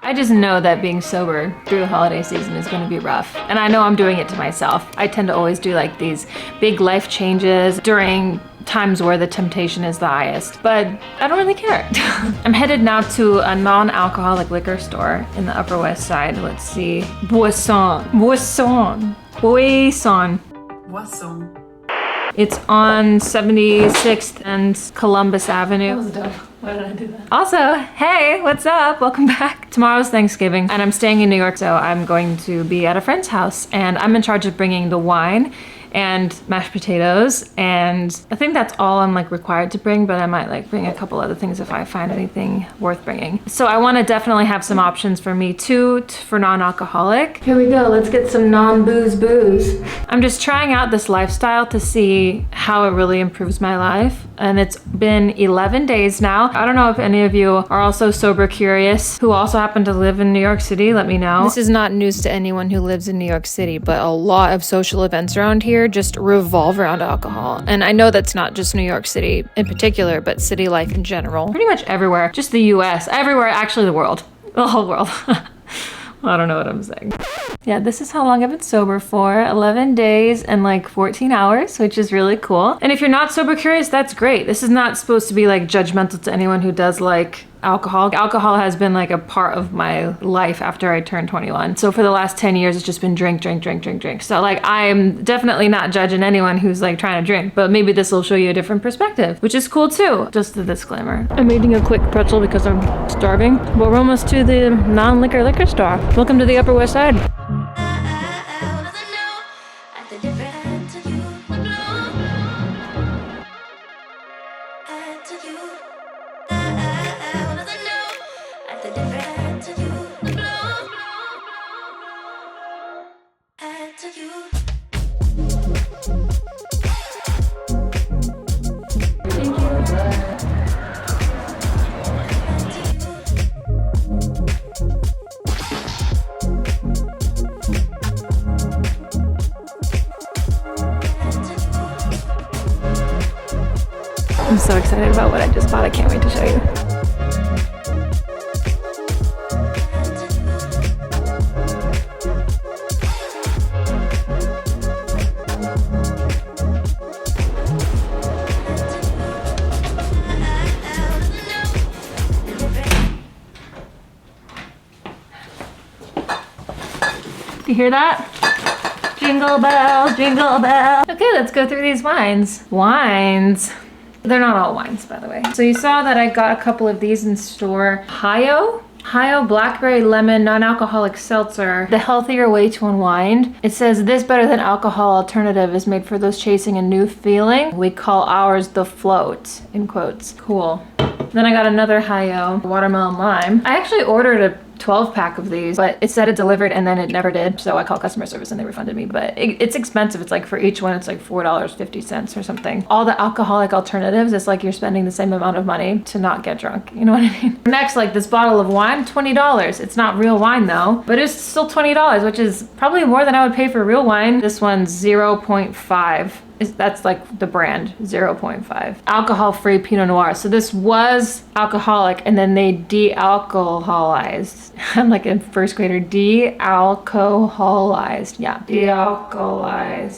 I just know that being sober through the holiday season is going to be rough. And I know I'm doing it to myself. I tend to always do like these big life changes during times where the temptation is the highest, but I don't really care. I'm headed now to a non-alcoholic liquor store in the Upper West Side. Let's see. Boisson. It's on 76th and Columbus Avenue. That was dumb. Why did I do that? Also, hey, what's up? Welcome back. Tomorrow's Thanksgiving and I'm staying in New York, so I'm going to be at a friend's house and I'm in charge of bringing the wine and mashed potatoes, and I think that's all I'm like required to bring, but I might like bring a couple other things if I find anything worth bringing. So I want to definitely have some options for me too, for non-alcoholic. Here we go, let's get some non-booze. I'm just trying out this lifestyle to see how it really improves my life, and it's been 11 days now. I don't know if any of you are also sober curious who also happen to live in New York City. Let me know. This is not news to anyone who lives in New York City, but a lot of social events around here just revolve around alcohol. And I know that's not just New York City in particular, but city life in general. Pretty much everywhere, just the US, everywhere, actually the world, the whole world. I don't know what I'm saying. Yeah, this is how long I've been sober for, 11 days and like 14 hours, which is really cool. And if you're not sober curious, that's great. This is not supposed to be like judgmental to anyone who does like alcohol. Alcohol has been like a part of my life after I turned 21. So for the last 10 years, it's just been drink. So like, I'm definitely not judging anyone who's like trying to drink, but maybe this will show you a different perspective, which is cool too. Just the disclaimer. I'm eating a quick pretzel because I'm starving, but we're almost to the non-liquor liquor store. Welcome to the Upper West Side. I'm so excited about what I just bought. I can't wait to show you. Do you hear that? Jingle bells, jingle bells. Okay, let's go through these wines. They're not all wines, by the way. So you saw that I got a couple of these in store. Hayo Blackberry Lemon Non-Alcoholic Seltzer, the healthier way to unwind. It says, this better than alcohol alternative is made for those chasing a new feeling. We call ours the float, in quotes. Cool. Then I got another Hayo Watermelon Lime. I actually ordered a 12-pack of these, but it said it delivered and then it never did. So I called customer service and they refunded me, but it's expensive. It's like for each one, it's like $4.50 or something. All the alcoholic alternatives, it's like you're spending the same amount of money to not get drunk. You know what I mean? Next, like this bottle of wine, $20. It's not real wine though, but it's still $20, which is probably more than I would pay for real wine. This one's 0.5. That's like the brand, 0.5. Alcohol-free Pinot Noir. So this was alcoholic and then they de-alcoholized. I'm like a first grader. De-alcoholized. Yeah, de-alcoholized.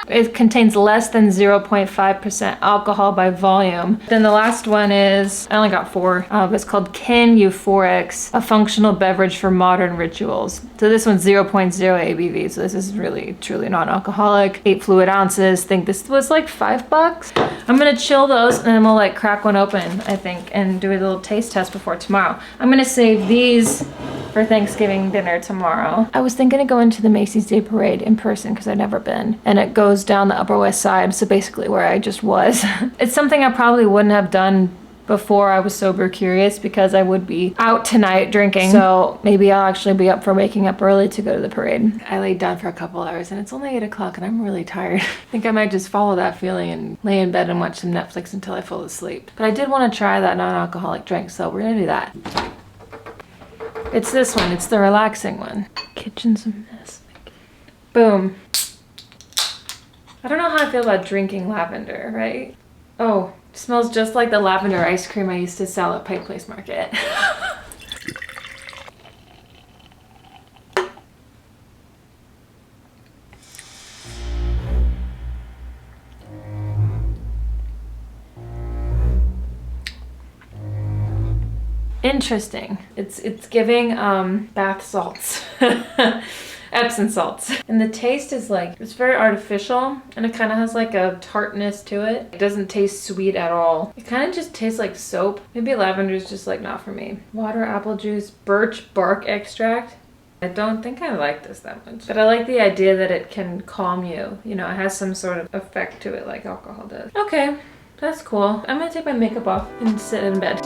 It contains less than 0.5% alcohol by volume. Then the last one is, I only got 4. It's called Kin Euphorics, a functional beverage for modern rituals. So this one's 0.0 ABV. So this is really, truly non-alcoholic. 8 fluid ounces. I think this was like $5. I'm gonna chill those and then we'll like crack one open, I think, and do a little taste test before tomorrow. I'm gonna save these for Thanksgiving dinner tomorrow. I was thinking of going to the Macy's Day Parade in person because I've never been, and it goes down the Upper West Side, so basically where I just was. It's something I probably wouldn't have done before I was sober curious because I would be out tonight drinking, so maybe I'll actually be up for waking up early to go to the parade. I laid down for a couple hours and it's only 8 o'clock and I'm really tired. I think I might just follow that feeling and lay in bed and watch some Netflix until I fall asleep. But I did want to try that non-alcoholic drink, so we're gonna do that. It's this one, it's the relaxing one. Kitchen's a mess. Boom. I don't know how I feel about drinking lavender, right? Oh, Smells just like the lavender ice cream I used to sell at Pike Place Market. Interesting. It's giving bath salts. Epsom salts. And the taste is like, it's very artificial and it kind of has like a tartness to it. It doesn't taste sweet at all. It kind of just tastes like soap. Maybe lavender is just like not for me. Water, apple juice, birch bark extract. I don't think I like this that much. But I like the idea that it can calm you. You know, it has some sort of effect to it like alcohol does. Okay, that's cool. I'm gonna take my makeup off and sit in bed.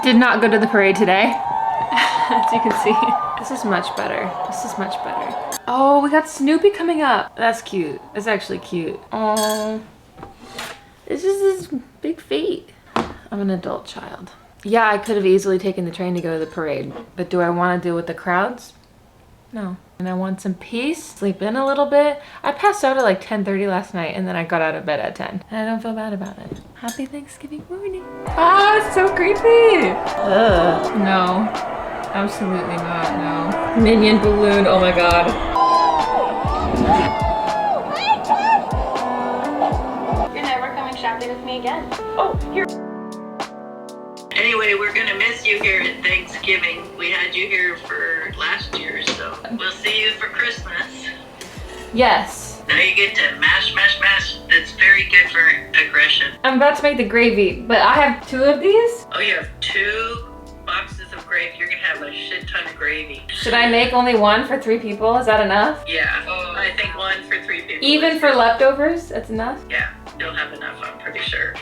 Did not go to the parade today, as you can see. This is much better. This is much better. Oh, we got Snoopy coming up. That's cute. That's actually cute. Oh, it's just this big feet. I'm an adult child. Yeah, I could have easily taken the train to go to the parade, but do I want to deal with the crowds? No. And I want some peace, sleep in a little bit. I passed out at like 10:30 last night and then I got out of bed at 10. And I don't feel bad about it. Happy Thanksgiving morning. Ah, it's so creepy. Ugh. No, absolutely not, no. Minion balloon, oh my God. You're never coming shopping with me again. Oh, here. Anyway, we're gonna miss you here at Thanksgiving. We had you here for last year, so we'll see you for Christmas. Yes. Now you get to mash, mash, mash. That's very good for aggression. I'm about to make the gravy, but I have 2 of these. Oh, you have 2 boxes of gravy. You're gonna have a shit ton of gravy. Should I make only 1 for 3 people? Is that enough? Yeah, I think 1 for 3 people. Even for leftovers, that's enough? Yeah, you'll have enough, I'm pretty sure.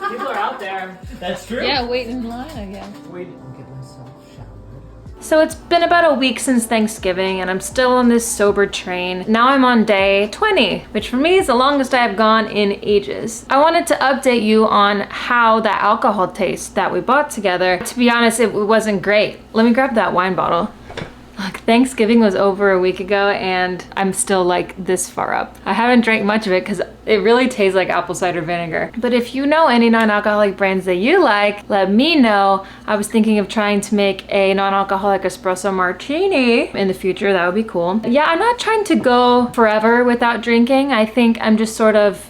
People are out there. That's true. Yeah, wait in line, I guess. Wait, I'll get myself showered. So it's been about a week since Thanksgiving and I'm still on this sober train. Now I'm on day 20, which for me is the longest I have gone in ages. I wanted to update you on how that alcohol tastes that we bought together. To be honest, it wasn't great. Let me grab that wine bottle. Look, Thanksgiving was over a week ago and I'm still like this far up. I haven't drank much of it because it really tastes like apple cider vinegar. But if you know any non-alcoholic brands that you like, let me know. I was thinking of trying to make a non-alcoholic espresso martini in the future. That would be cool. Yeah, I'm not trying to go forever without drinking. I think I'm just sort of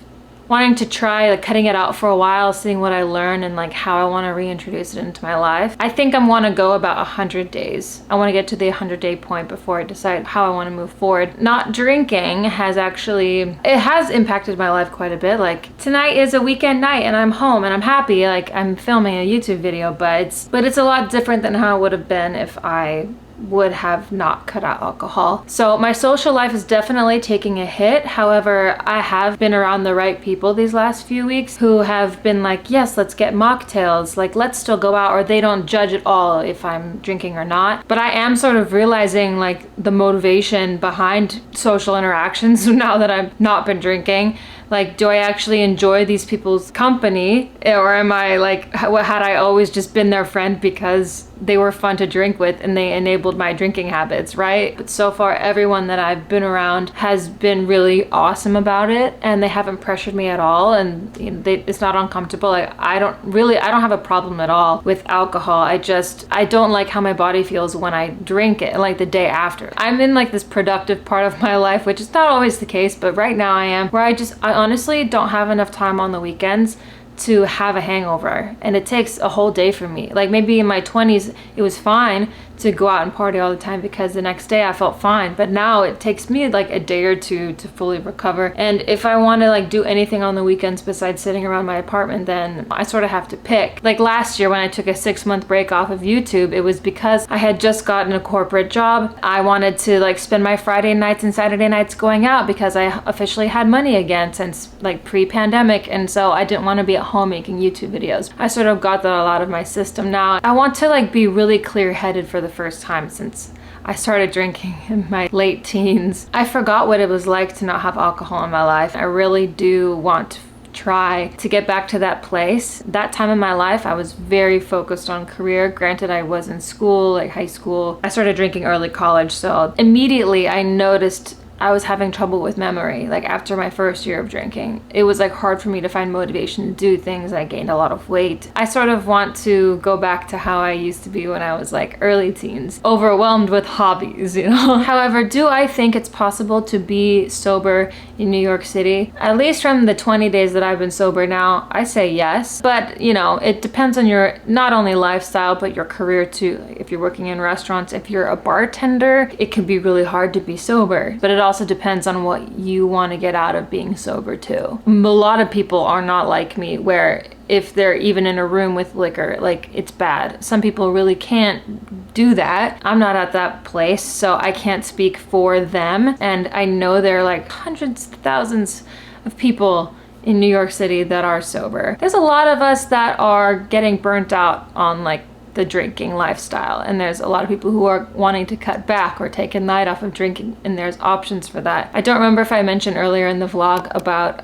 wanting to try like cutting it out for a while, seeing what I learn and like how I want to reintroduce it into my life. I think I want to go about 100 days. I want to get to the 100-day point before I decide how I want to move forward. Not drinking has actually, it has impacted my life quite a bit. Like tonight is a weekend night and I'm home and I'm happy. Like I'm filming a YouTube video, but it's a lot different than how it would have been if I would have not cut out alcohol. So my social life is definitely taking a hit. However, I have been around the right people these last few weeks who have been like, yes, let's get mocktails, like let's still go out, or they don't judge at all if I'm drinking or not. But I am sort of realizing like the motivation behind social interactions now that I've not been drinking. Like, do I actually enjoy these people's company? Or am I like, had I always just been their friend because they were fun to drink with and they enabled my drinking habits, right? But so far, everyone that I've been around has been really awesome about it and they haven't pressured me at all. And you know, it's not uncomfortable. Like, I don't have a problem at all with alcohol. I don't like how my body feels when I drink it, like the day after. I'm in like this productive part of my life, which is not always the case, but right now I am, where I honestly don't have enough time on the weekends to have a hangover, and it takes a whole day for me. Like maybe in my 20s it was fine to go out and party all the time because the next day I felt fine, but now it takes me like a day or two to fully recover. And if I want to like do anything on the weekends besides sitting around my apartment, then I sort of have to pick. Like last year when I took a 6-month break off of YouTube, it was because I had just gotten a corporate job. I wanted to like spend my Friday nights and Saturday nights going out because I officially had money again since like pre-pandemic, and so I didn't want to be at home making YouTube videos. I sort of got that all out of my system now. I want to like be really clear-headed for the first time since I started drinking in my late teens. I forgot what it was like to not have alcohol in my life. I really do want to try to get back to that place. That time in my life, I was very focused on career. Granted, I was in school, like high school. I started drinking early college, so immediately I noticed I was having trouble with memory. Like after my first year of drinking, it was like hard for me to find motivation to do things. I gained a lot of weight. I sort of want to go back to how I used to be when I was like early teens, overwhelmed with hobbies, you know? However, do I think it's possible to be sober in New York City? At least from the 20 days that I've been sober now, I say yes. But you know, it depends on your not only lifestyle, but your career too. If you're working in restaurants, if you're a bartender, it can be really hard to be sober. But it also depends on what you want to get out of being sober too. A lot of people are not like me, where if they're even in a room with liquor, like it's bad. Some people really can't do that. I'm not at that place, so I can't speak for them. And I know there are like hundreds of thousands of people in New York City that are sober. There's a lot of us that are getting burnt out on like the drinking lifestyle, and there's a lot of people who are wanting to cut back or take a night off of drinking, and there's options for that. I don't remember if I mentioned earlier in the vlog about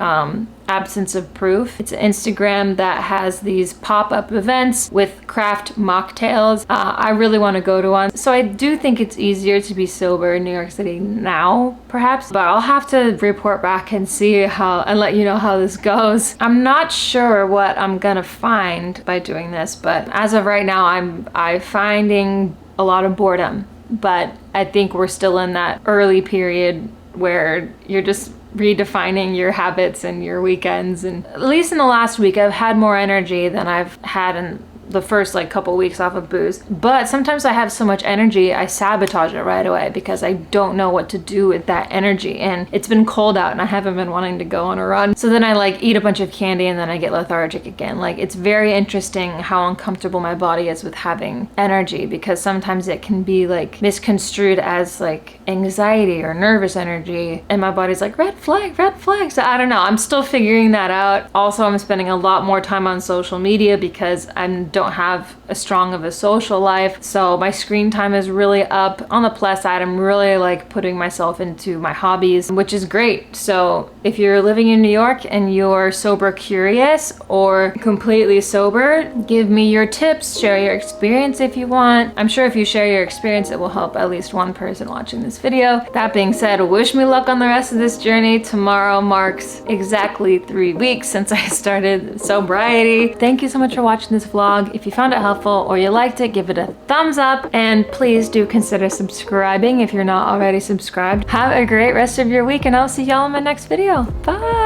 Absence of Proof. It's an Instagram that has these pop-up events with craft mocktails. I really want to go to one. So I do think it's easier to be sober in New York City now, perhaps, but I'll have to report back and see how, and let you know how this goes. I'm not sure what I'm gonna find by doing this, but as of right now, I'm finding a lot of boredom. But I think we're still in that early period where you're just redefining your habits and your weekends. And at least in the last week, I've had more energy than I've had in the first like couple weeks off of booze. But sometimes I have so much energy, I sabotage it right away because I don't know what to do with that energy. And it's been cold out and I haven't been wanting to go on a run. So then I like eat a bunch of candy and then I get lethargic again. Like it's very interesting how uncomfortable my body is with having energy, because sometimes it can be like misconstrued as like anxiety or nervous energy. And my body's like, red flag, red flag. So I don't know, I'm still figuring that out. Also, I'm spending a lot more time on social media because I don't have as strong of a social life, so my screen time is really up. On the plus side, I'm really like putting myself into my hobbies, which is great. So if you're living in New York and you're sober curious or completely sober, give me your tips, share your experience if you want. I'm sure if you share your experience, it will help at least one person watching this video. That being said, wish me luck on the rest of this journey. Tomorrow marks exactly 3 weeks since I started sobriety. Thank you so much for watching this vlog. If you found it helpful or you liked it, give it a thumbs up, and please do consider subscribing if you're not already subscribed. Have a great rest of your week, and I'll see y'all in my next video. Bye!